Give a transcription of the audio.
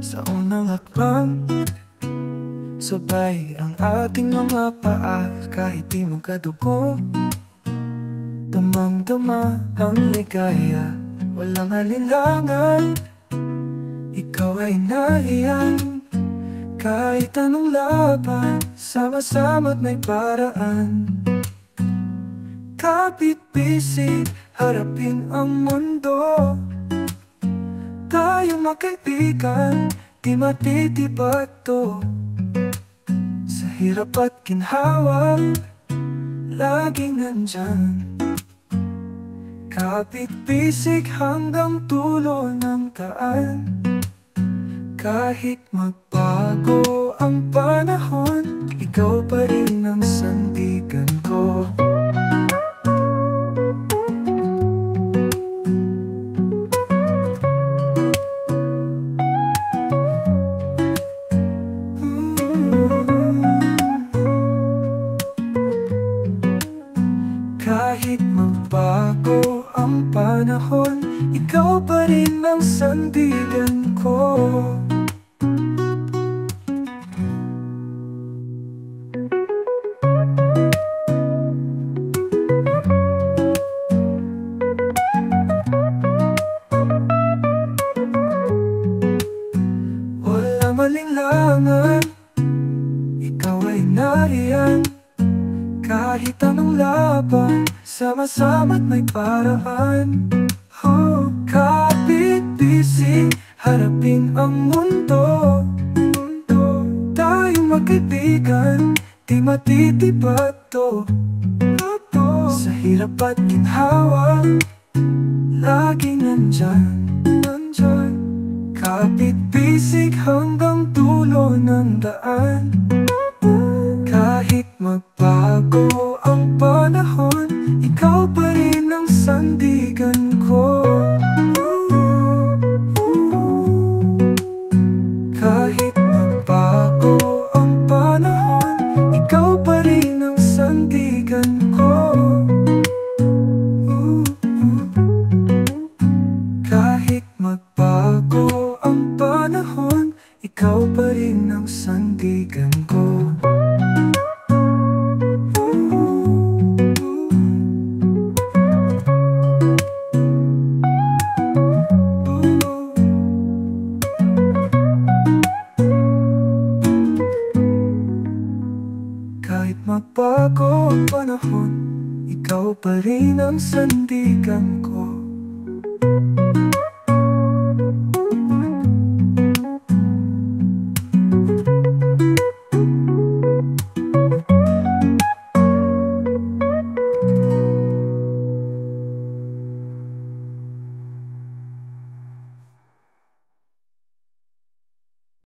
Sa unang hakbang, sabay ang ating mga paa. Kahit di magkadugo, damang-dama ang ligaya. Walang alinlangan, ikaw ay nariyan. Kahit anong laban, sama-sama't may paraan. Kapit-bisig, harapin ang mundo. Tayong magkaibigan, di matitibat to. Sa hirap at ginhawa, laging nandyan. Kapit-bisig hanggang dulo ng daan. Kahit magbago ang panahon, ikaw pa rin ang sandigan ko. Kahit magbago ang panahon, ikaw pa rin ang sandigan ko. Walang malinlangan, ikaw ay nariyan. Kahit anong laban, sama-sama't may paraan. Oh, kapit-bisig, harapin ang mundo. Tayong magkaibigan, di matitibat to. Sa hirap at ginhawa, laging nandyan. Kapit-bisig hanggang dulo ng daan. Kahit magbago ang panahon, ikaw pa rin ang sandigan ko. Kahit magbago ang panahon, ikaw pa rin ang sandigan ko. Kahit magbago ang panahon, ikaw pa rin ang sandigan ko. Kahit magbago ang panahon, ikaw pa rin ang sandigan ko.